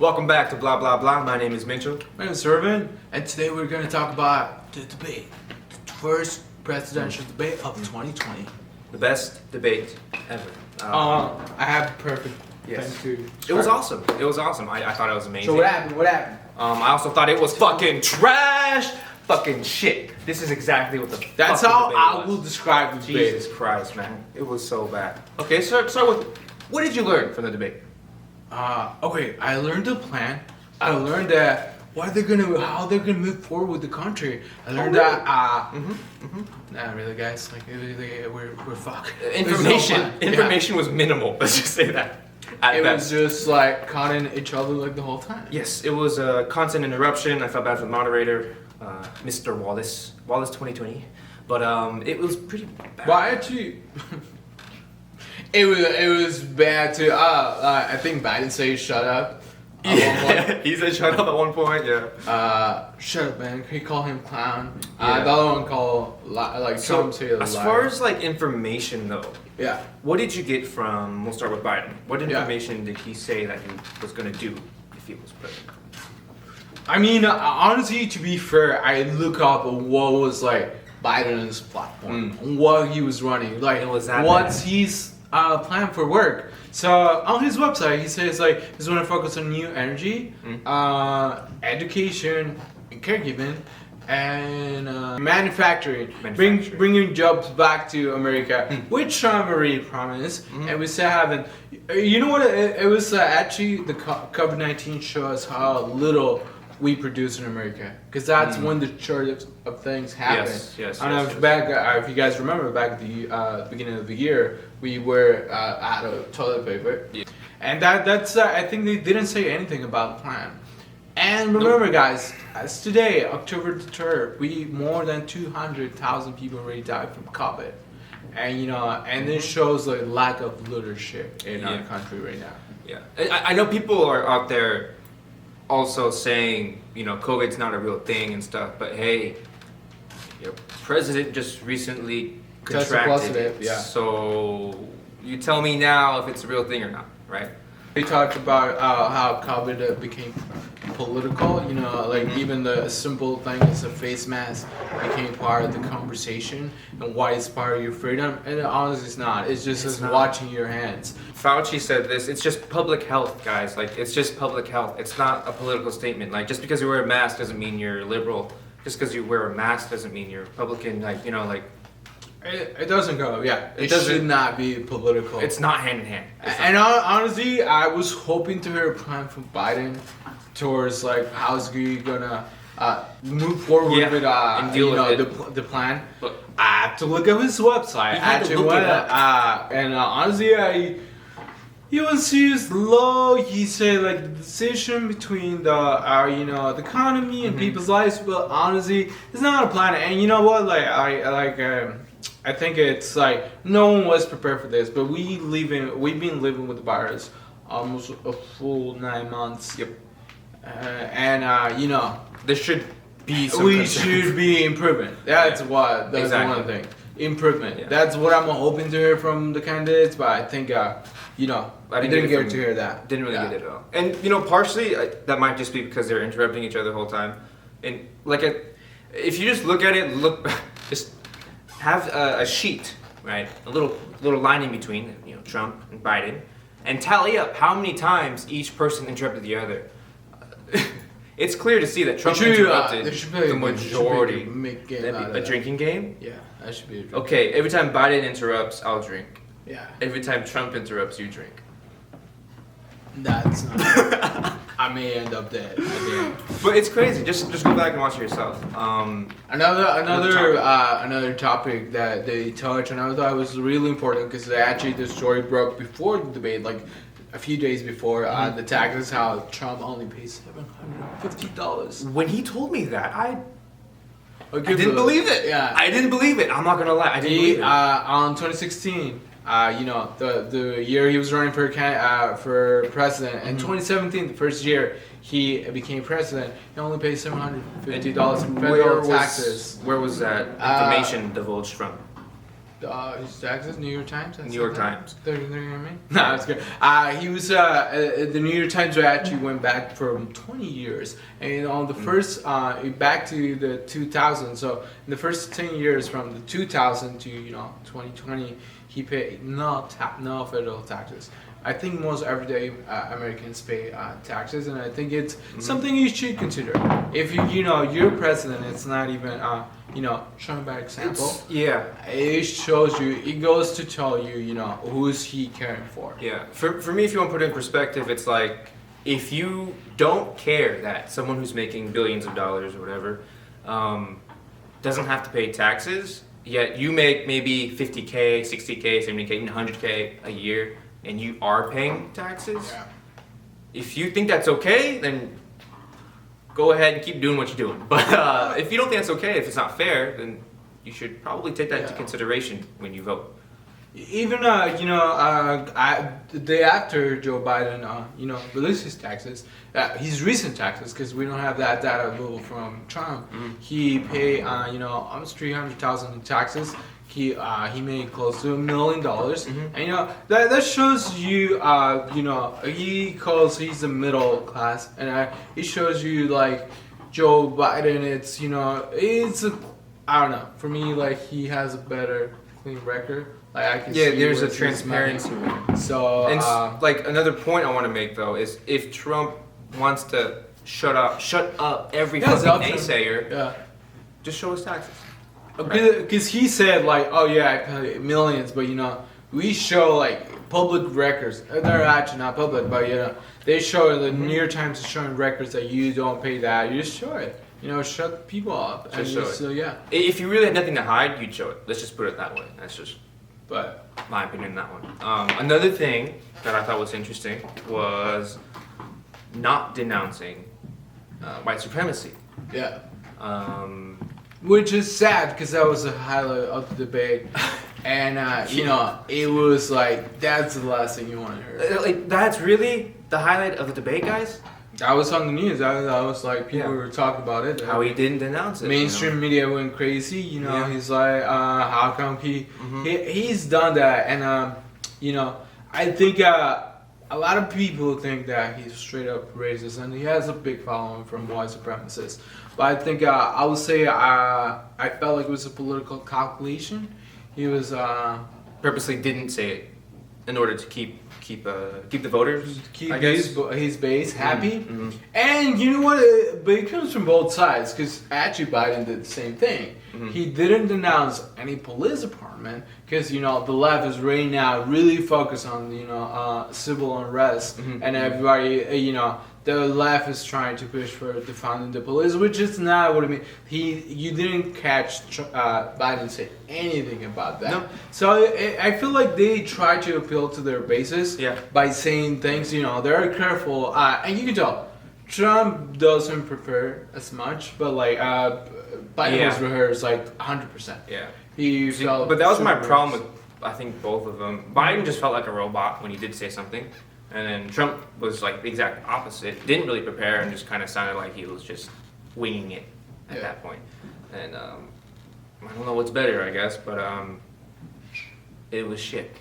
Welcome back to Blah Blah Blah. My name is Mitchell. My name is Irvin, and today we're going to talk about the debate, the first presidential debate of 2020. The best debate ever. I have perfect Yes. thing to It was describe. awesome. It was awesome. I thought it was amazing. So what happened? What happened? I also thought it was fucking trash. Fucking shit. This is exactly what the That's fucking how debate I was. will describe the debate. Jesus Christ, man. It was so bad. Okay, start with, what did you learn from the debate? Okay, I learned the plan. I learned that how they're gonna move forward with the country. I learned really? that. Not really, guys. Like we're fucked. Information was minimal. Let's just say that. At It best. was just like conning each other like the whole time. Yes, it was a constant interruption. I felt bad for the moderator, Mr. Wallace 2020, but it was pretty bad. Well, actually, it was bad too. I think Biden said shut up. At one point. He said shut up at one point. Yeah. Shut up, man. He called him clown. Yeah. The other one called Trump said as liar. far as like information though, Yeah. what did you get from? We'll start with Biden. What Yeah. information did he say that he was gonna do if he was president? I mean, honestly, to be fair, I look up what was like Biden's platform, what he was running, like It was that what's bad. his plan for work. So on his website, he says like he's going to focus on new energy, education, and caregiving, and manufacturing. Bringing jobs back to America, which Trump already promised, and we still haven't. You know what? It was actually the COVID-19 show us how little we produce in America, because that's when the shortage of things happened. Yes, I don't know if you guys remember back at the beginning of the year, we were out of toilet paper, Yeah. and that's I think they didn't say anything about the plan. And remember, guys, as today, October the 3rd, more than 200,000 people already died from COVID, and and this shows the lack of leadership in our country right now. Yeah, I know people are out there also saying, COVID's not a real thing and stuff, but hey, your president just recently Tested contracted it. positive, yeah. So you tell me now if it's a real thing or not, right? We talked about how COVID became political, even the simple thing as a face mask became part of the conversation and why it's part of your freedom. And honestly, it's not. It's just It's as not. washing your hands. Fauci said this, it's just public health, guys. Like, it's just public health. It's not a political statement. Like, just because you wear a mask doesn't mean you're liberal. Just because you wear a mask doesn't mean you're Republican. It doesn't go, yeah. It doesn't- should not be political. It's not hand in hand. It's not. And honestly, I was hoping to hear a plan from Biden towards like how's he gonna move forward Yeah, with and deal with the plan. Look. I have to look at his website. You had to Actually, look it up. and honestly, he was used low. He said like the decision between the economy and people's lives. But honestly, it's not a plan. And you know what? I think it's like no one was prepared for this. But we've been living with the virus almost a full 9 months. Yep. There should be some We concern. should be improving. That's Yeah. that's Exactly. one thing. Improvement. Yeah. That's what I'm hoping to hear from the candidates. But I think I didn't get it get from- to hear that. Didn't really Yeah. get it at all. And partially that might just be because they're interrupting each other the whole time. And if you just look at it, just have a sheet, right? A little line in between, Trump and Biden, and tally up how many times each person interrupted the other. It's clear to see that Trump interrupted there should be the majority. Make game That'd out of be a that. drinking game. Yeah, that should be a drink. Okay, every time Biden interrupts, I'll drink. Yeah, Every time Trump interrupts, you drink. that's not. I may end up dead. Again. But it's crazy. Just go back and watch it yourself. Another topic that they touched, and I thought was really important because actually the story broke before the debate, like a few days before the taxes, how Trump only pays $750. When he told me that, I Okay, didn't believe it. Yeah, I didn't believe it. I'm not gonna lie. I didn't believe it. on 2016, the year he was running for president, and 2017, the first year he became president, he only paid $750 in federal taxes. Where was that information divulged from? His taxes, New York Times. New York Times. They're me. No, it's good. He was the New York Times actually went back for 20 years, and on the first back to the 2000. So in the first 10 years from the 2000 to 2020, he paid no federal taxes. I think most everyday Americans pay taxes, and I think it's something you should consider. If you're president, it's not even showing by example. It shows you. It goes to tell you, who's he caring for. Yeah. For me, if you want to put it in perspective, it's like if you don't care that someone who's making billions of dollars or whatever doesn't have to pay taxes, yet you make maybe 50K, 60K, 70K, 100K a year, and you are paying taxes, if you think that's okay, then go ahead and keep doing what you're doing. But if you don't think that's okay, if it's not fair, then you should probably take that into consideration when you vote. Even the day after Joe Biden released his taxes, his recent taxes, because we don't have that data available from Trump. He paid almost $300,000 in taxes. He made close to $1 million, and that shows you he calls he's the middle class, and it shows you like Joe Biden. It's I don't know, for me, like he has a better clean record. Like I can see there's a where transparency. So And like another point I want to make though is if Trump wants to shut up every fucking naysayer, just show his taxes. Because he said like, oh yeah, I pay millions, but we show like public records. They're actually not public, but they show the New York Times is showing records that you don't pay that. You just show it. Shut people up. Just show it. So yeah. If you really had nothing to hide, you'd show it. Let's just put it that way. That's just my opinion on that one. Another thing that I thought was interesting was not denouncing white supremacy. Yeah. Which is sad because that was the highlight of the debate, and it was like that's the last thing you want to hear. Like that's really the highlight of the debate, guys. I was on the news. I was like, people were talking about it. How he didn't denounce it. Mainstream media went crazy. He's like, how come he's done that? And I think a lot of people think that he's straight up racist, and he has a big following from white supremacists. But I think I would say I felt like it was a political calculation. He was purposely didn't say it in order to keep the voters, his base happy. And you know what? But it comes from both sides, because actually Biden did the same thing. He didn't denounce any police department because the left is right now really focused on civil unrest, and everybody the left is trying to push for defunding the police, which is not what I mean. You didn't catch Biden say anything about that. No. So I feel like they try to appeal to their bases by saying things. They're careful, and you can tell Trump doesn't prepare as much, but like Biden was rehearsed like 100%. Yeah. He felt. But that was my problem with I think both of them. Biden just felt like a robot when he did say something. And then Trump was like the exact opposite. Didn't really prepare and just kind of sounded like he was just winging it at that point. And I don't know what's better, I guess, but it was shit.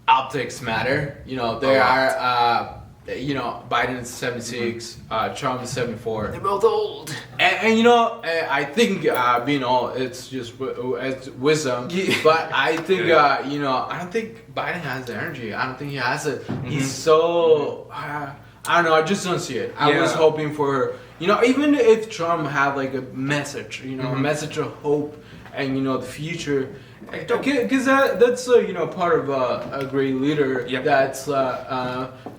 Optics matter. There are. Biden is 76, Trump is 74. They're both old. And I think being old, it's just it's wisdom. Yeah. But I think I don't think Biden has the energy. I don't think he has it. He's so I don't know. I just don't see it. I was hoping for even if Trump had like a message, a message of hope and the future. Because that's part of a great leader. That's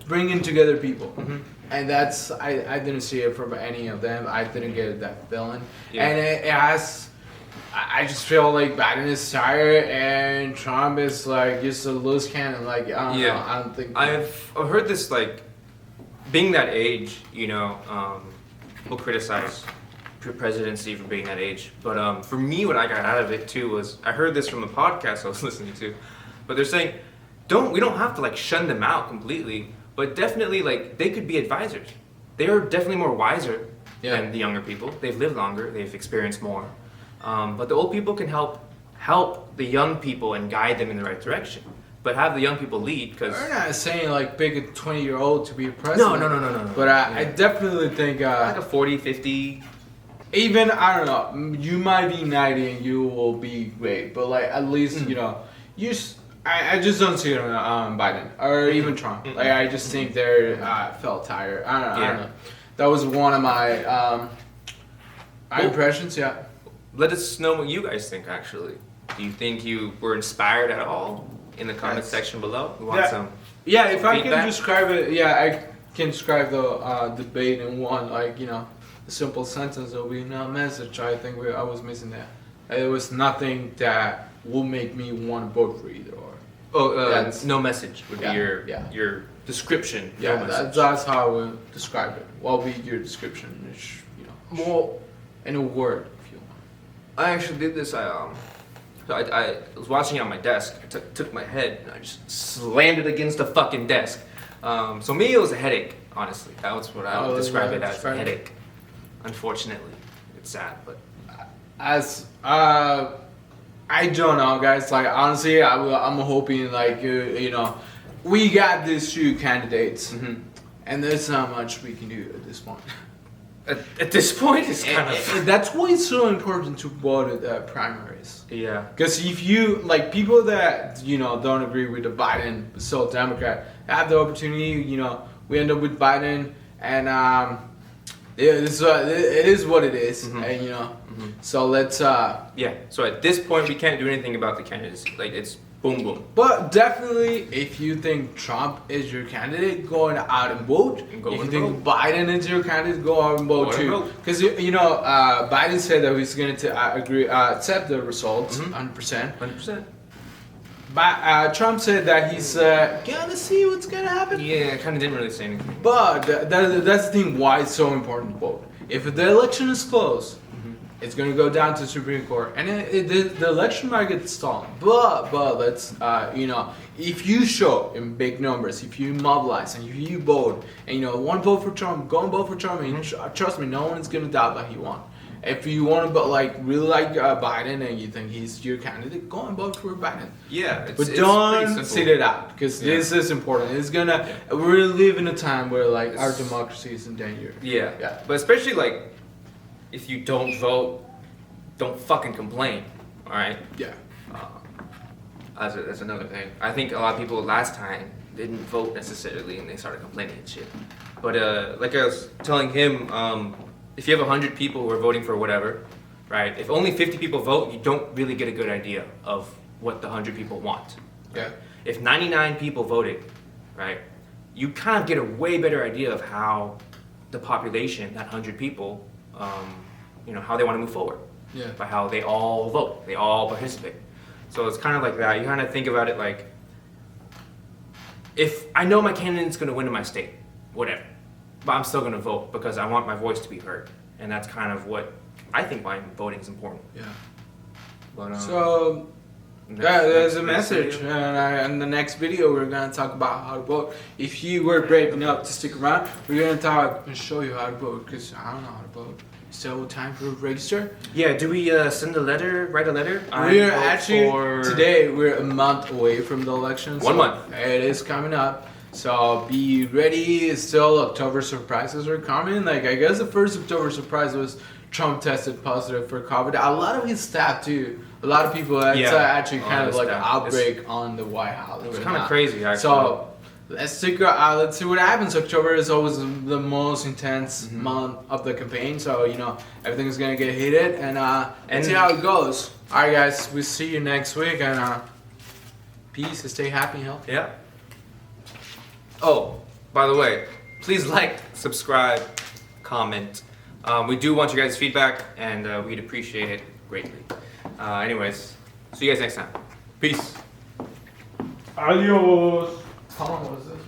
bringing together people, and that's I didn't see it from any of them. I didn't get that feeling, and it has. I just feel like Biden is tired, and Trump is like just a loose cannon. Like I don't know. I don't think. I've heard this like, being that age, people criticize presidency for being that age, but for me, what I got out of it too was I heard this from a podcast I was listening to, but they're saying we don't have to like shun them out completely, but definitely like they could be advisors. They are definitely more wiser than the younger people. They've lived longer, they've experienced more, but the old people can help help the young people and guide them in the right direction, but have the young people lead because. We're not saying like pick a 20-year-old to be a president. No. But I definitely think Like a 40, 50. even I don't know, you might be 90 and you will be great, but like at least you know, I just don't see it on Biden or even Trump. Like I just think they're felt tired. I don't know. That was one of my impressions. Yeah. Let us know what you guys think. Actually, do you think you were inspired at all? In the comment section below, we want some. Yeah, if I feedback? can describe it, I can describe the debate in one, like, you know, a simple sentence. There'll be no message. I think I was missing that. There was nothing that will make me want to vote for either or. Oh, no message would be your description. Yeah, no message. that's how I would describe it. What would be your description? Which, you know, Well, in a word, if you want. I actually did this. I was watching it on my desk. I took my head and I just slammed it against the fucking desk. So me, it was a headache. Honestly, that was what I would describe it as, a headache. Unfortunately, it's sad, but As I don't know, guys. Like honestly, I'm hoping like you know, we got these two candidates, and there's not much we can do at this point. at this point, it's kind of That's why it's so important to vote at primaries. yeah. Because if you like people that you know don't agree with the Biden, still Democrat, have the opportunity. You know, we end up with Biden, and it is what it is, and you know. So let's. Yeah. So at this point, we can't do anything about the candidacy. Like it's boom boom. But definitely, if you think Trump is your candidate, go out and vote. Go if you and think Biden is your candidate, go out and vote Go and too. vote. Because you know, Biden said that he's going to accept the results 100%. 100%. But Trump said that he's gonna see what's gonna happen. Yeah, I kind of didn't really say anything. But that's the thing why it's so important to vote. If the election is close, it's gonna go down to Supreme Court, and the election might get stolen. But let's you know, if you show in big numbers, if you mobilize and if you vote, and you know, one vote for Trump, go and vote for Trump, and trust me, no one is gonna doubt that he won. If you want to like really like Biden and you think he's your candidate, go and vote for Biden. Yeah, But don't sit it out because this is important. It's gonna. We live in a time where like our democracy is in danger. Yeah. But especially like, if you don't vote, don't fucking complain. All right. Yeah. That's another thing. I think a lot of people last time didn't vote necessarily and they started complaining and shit. But like I was telling him, if you have 100 people who are voting for whatever, right? If only 50 people vote, you don't really get a good idea of what the 100 people want. Yeah. If 99 people voted, right, you kind of get a way better idea of how the population, that 100 people, you know, how they want to move forward. Yeah. By how they all vote, they all participate. So it's kind of like that. You kind of think about it like, if I know my candidate's going to win in my state, whatever, but I'm still going to vote because I want my voice to be heard. And that's kind of what I think why voting is important. Yeah. But, So there's a message, and in the next video we're gonna talk about how to vote. If you were brave enough to stick around, we're gonna talk and show you how to vote. Because I don't know how to vote. So time for register. Yeah, do we send a letter, write a letter? We're actually today we're a month away from the election. 1 month. It is coming up. So be ready. Still, October surprises are coming. Like I guess the first October surprise was Trump tested positive for COVID. A lot of his staff too. A lot of people. It's actually kind of like an outbreak on the White House. It was kind of crazy, actually. So let's see what happens. October is always the most intense month of the campaign. So you know everything's gonna get heated, and see how it goes. All right, guys. We'll see you next week, and peace. And stay happy and healthy. Yeah. Oh, by the way, please like, subscribe, comment. We do want you guys' feedback, and we'd appreciate it greatly. Anyways, see you guys next time. Peace. Adios. How long was this?